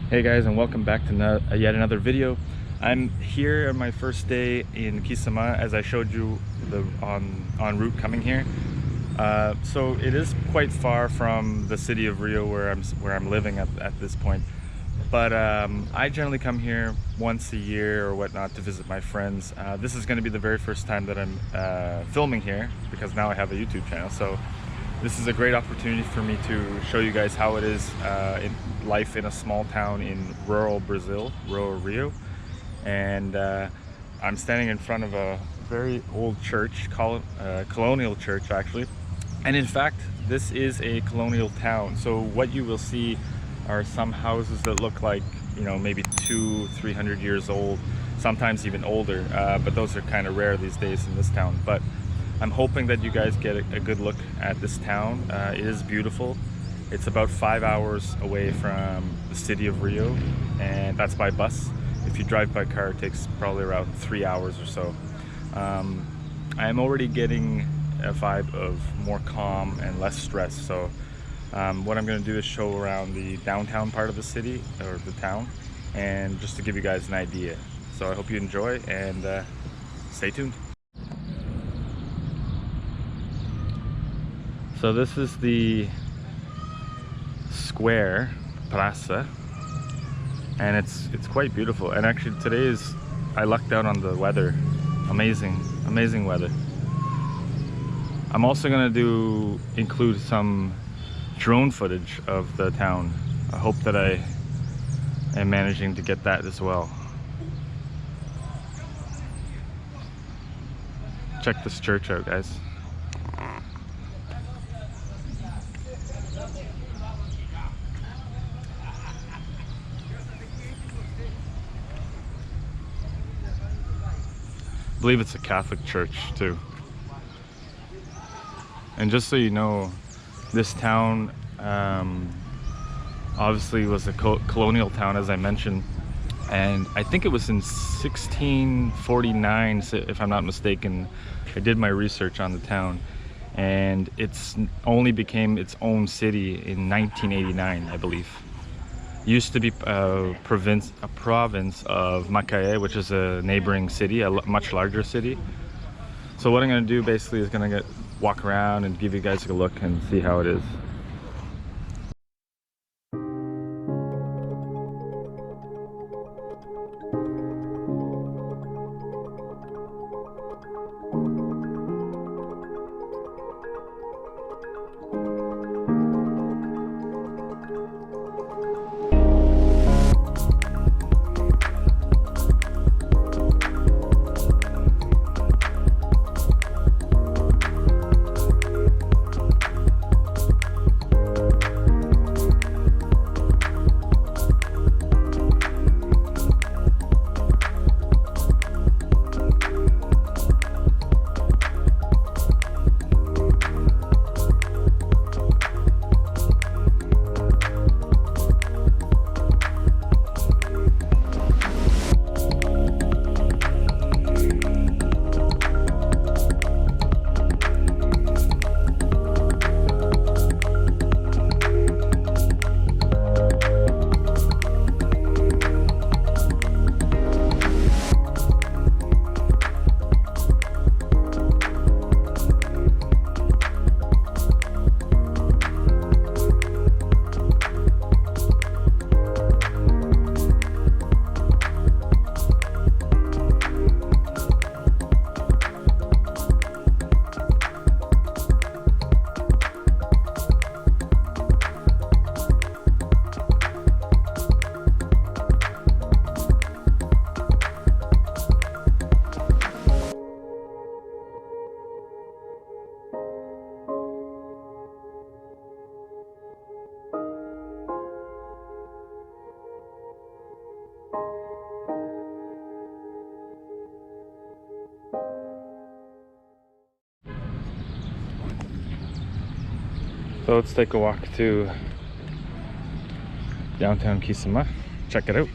Hey guys, and welcome back to yet another video. I'm here on my first day in Quissamã, as I showed you en route coming here. So it is quite far from the city of Rio where I'm living at this point. But I generally come here once a year or whatnot to visit my friends. This is going to be the very first time that I'm filming here because now I have a YouTube channel. So this is a great opportunity for me to show you guys how it is in life in a small town in rural Brazil, rural Rio. And I'm standing in front of a very old church, colonial church actually. And in fact, this is a colonial town. So what you will see are some houses that look like, you know, maybe 200-300 years old, sometimes even older. But those are kind of rare these days in this town. But I'm hoping that you guys get a good look at this town. It is beautiful. It's about 5 hours away from the city of Rio, and that's by bus. If you drive by car, it takes probably around 3 hours or so. I'm already getting a vibe of more calm and less stress. So what I'm going to do is show around the downtown part of the city, or the town, and just to give you guys an idea. So I hope you enjoy, and stay tuned. So this is the square, Praça, and it's quite beautiful. And actually today I lucked out on the weather. Amazing weather. I'm also gonna include some drone footage of the town. I hope that I am managing to get that as well. Check this church out, guys. I believe it's a Catholic church too. And just so you know, this town obviously was a colonial town, as I mentioned, and I think it was in 1649, if I'm not mistaken. I did my research on the town, and it's only became its own city in 1989, I believe. Used to be a province of Macaé, which is a neighboring city, a much larger city. So what I'm going to do basically is going to walk around and give you guys a look and see how it is. So let's take a walk to downtown Quissamã. Check it out.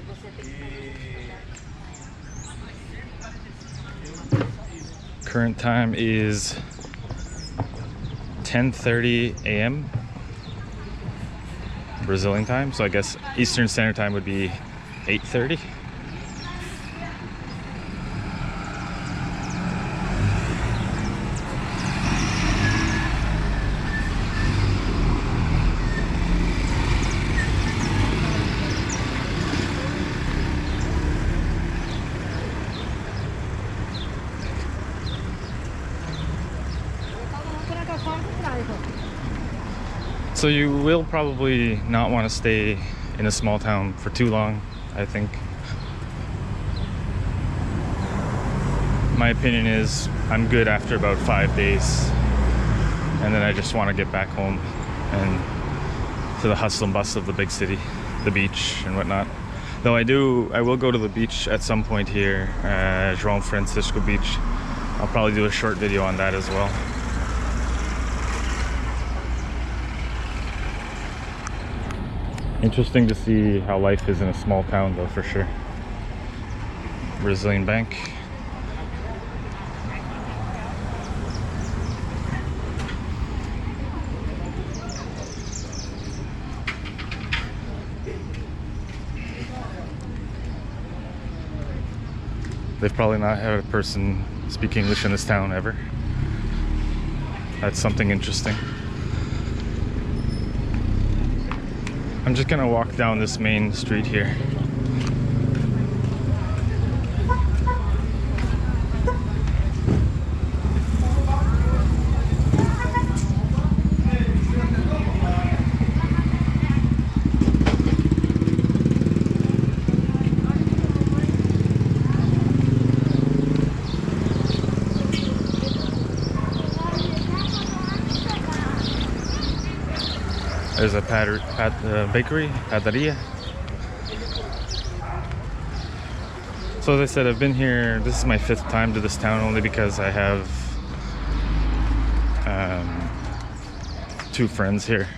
Você tem que Current time is 10:30 a.m. Brazilian time, so I guess Eastern Standard Time would be 8:30. So you will probably not want to stay in a small town for too long, I think. My opinion is I'm good after about 5 days, and then I just want to get back home and to the hustle and bustle of the big city, the beach and whatnot. Though I will go to the beach at some point here, João Francisco Beach. I'll probably do a short video on that as well. Interesting to see how life is in a small town, though, for sure. Brazilian bank. They've probably not had a person speak English in this town ever. That's something interesting. I'm just gonna walk down this main street here. There's a bakery, padaria. So as I said, I've been here, this is my 5th time to this town, only because I have 2 friends here.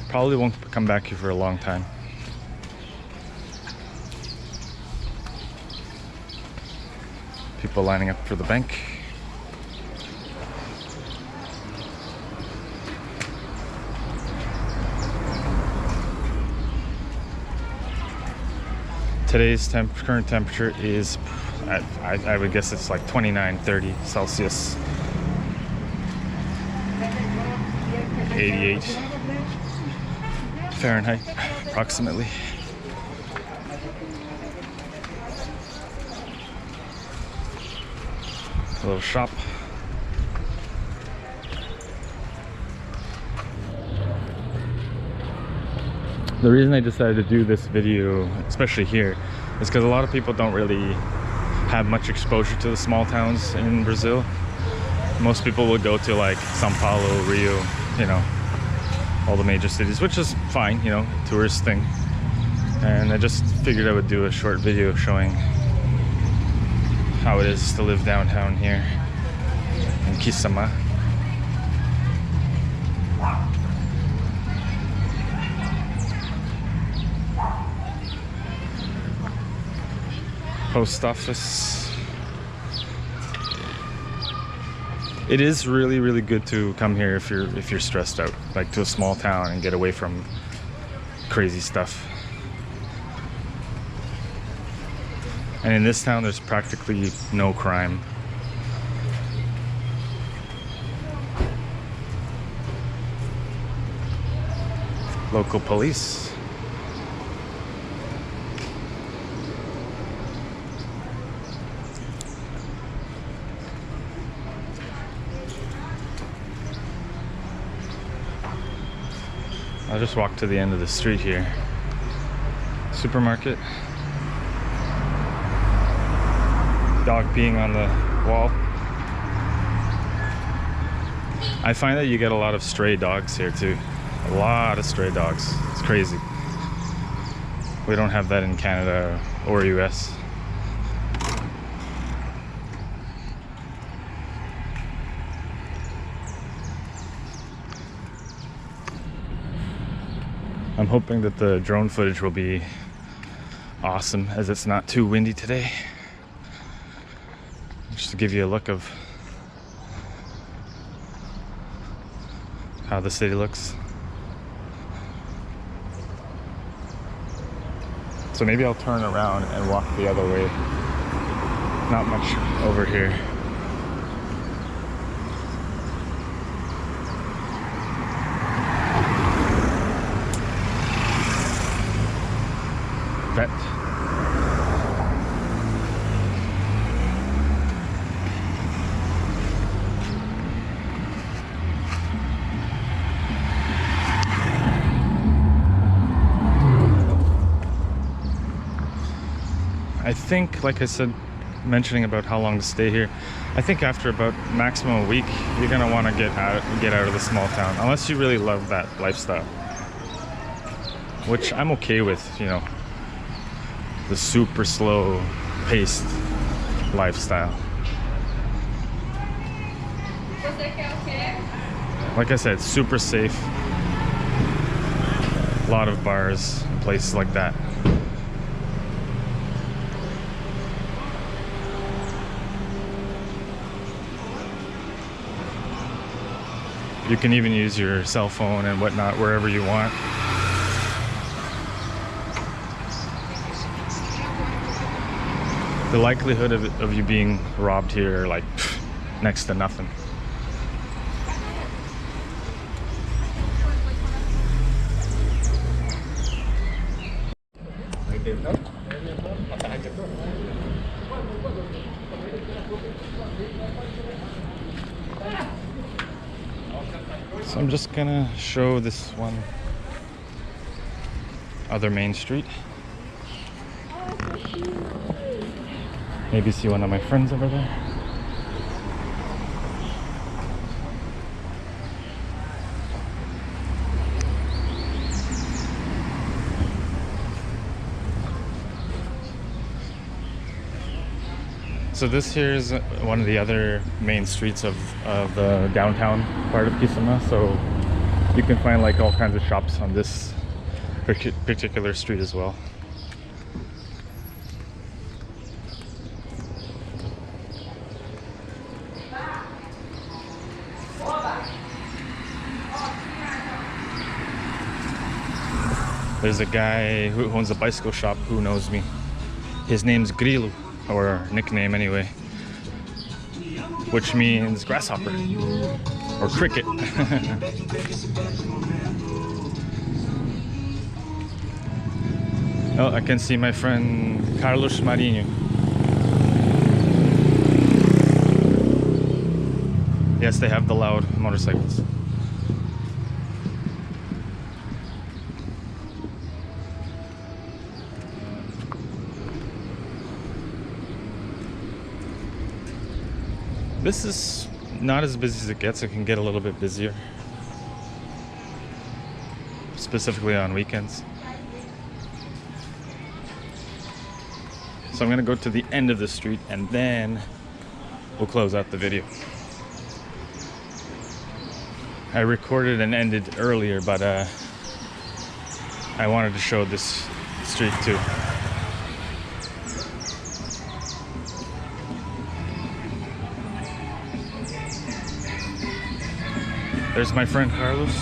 Probably won't come back here for a long time. People lining up for the bank. Today's current temperature is, I would guess it's like 29, 30 Celsius. 88 Fahrenheit, approximately. A little shop. The reason I decided to do this video, especially here, is because a lot of people don't really have much exposure to the small towns in Brazil. Most people will go to like São Paulo, Rio, you know, all the major cities, which is fine, you know, tourist thing. And I just figured I would do a short video showing how it is to live downtown here in Quissamã. Post office. It is really, really good to come here if you're stressed out, like to a small town, and get away from crazy stuff. And in this town, there's practically no crime. Local police. I'll just walk to the end of the street here. Supermarket. Dog peeing on the wall. I find that you get a lot of stray dogs here too. A lot of stray dogs. It's crazy. We don't have that in Canada or US. I'm hoping that the drone footage will be awesome, as it's not too windy today. to give you a look of how the city looks. So maybe I'll turn around and walk the other way. Not much over here. Vet. I think, like I said, mentioning about how long to stay here, I think after about maximum a week, you're gonna want to get out of the small town, unless you really love that lifestyle, which I'm okay with, you know, the super slow paced lifestyle. Like I said, super safe, a lot of bars and places like that. You can even use your cell phone and whatnot wherever you want. The likelihood of you being robbed here are like next to nothing. So I'm just gonna show this one other main street. Maybe see one of my friends over there. So this here is one of the other main streets of the downtown part of Quissamã. So you can find like all kinds of shops on this particular street as well. There's a guy who owns a bicycle shop who knows me. His name's Grilo, or nickname anyway, which means grasshopper or cricket. Oh, I can see my friend Carlos Marinho. Yes, they have the loud motorcycles. This is not as busy as it gets. It can get a little bit busier, specifically on weekends. So I'm gonna go to the end of the street and then we'll close out the video. I recorded and ended earlier, but I wanted to show this street too. There's my friend Carlos.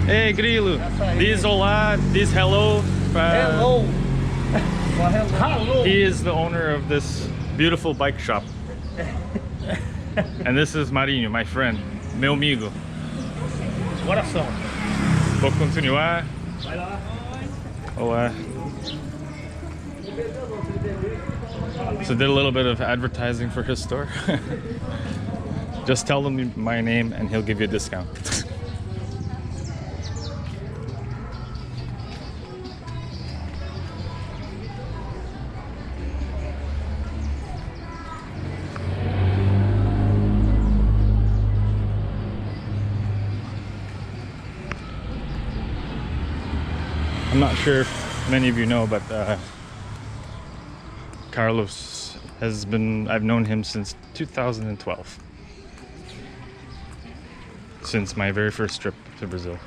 Hey Grilo, this olá, this hello. Hello. Hello. He is the owner of this beautiful bike shop. And this is Marinho, my friend, meu amigo. Coração. Vou continuar. Vai lá. Olá. So did a little bit of advertising for his store. Just tell him my name and he'll give you a discount. I'm not sure if many of you know, but Carlos has been, I've known him since 2012. Since my very first trip to Brazil.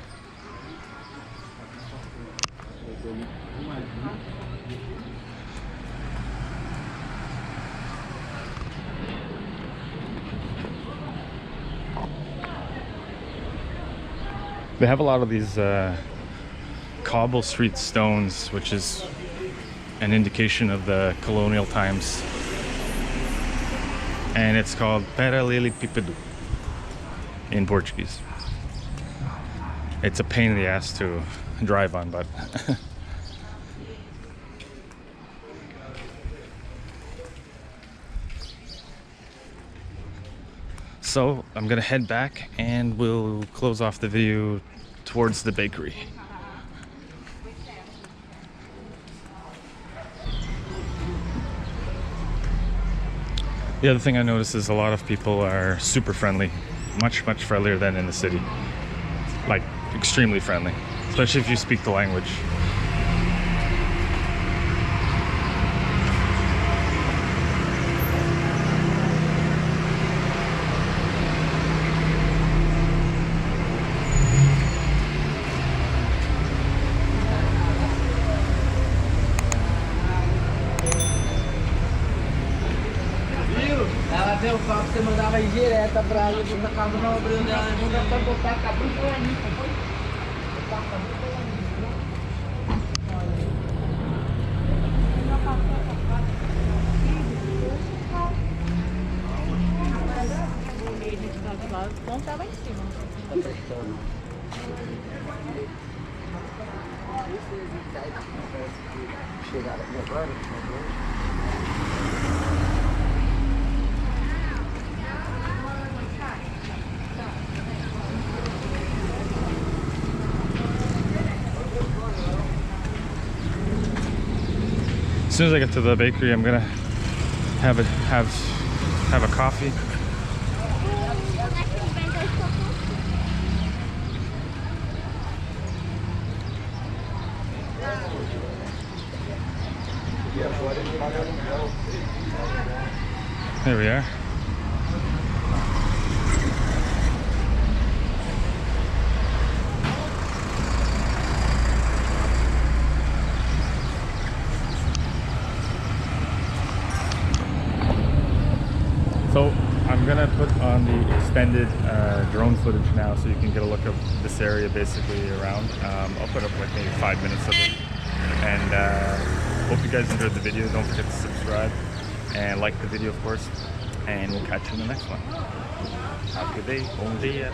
They have a lot of these cobble street stones, which is an indication of the colonial times. And it's called Paralelepípedo in Portuguese. It's a pain in the ass to drive on, but so I'm gonna head back and we'll close off the video towards the bakery. The other thing I noticed is a lot of people are super friendly, much friendlier than in the city. Like, extremely friendly, especially if you speak the language. Ela deu o papo, você mandava ir direta pra ela, eu tacava no ombro dela, eu vou até botar a cabeça ali, foi? Botar a cabeça ali, o pão tá lá em cima. Tá fechando. Chegaram aqui agora? As soon as I get to the bakery, I'm gonna have a coffee. There we are. So I'm gonna put on the extended drone footage now so you can get a look of this area basically around. I'll put up like maybe 5 minutes of it. And hope you guys enjoyed the video. Don't forget to subscribe and like the video, of course. And we'll catch you in the next one. Have a good day. Bom dia.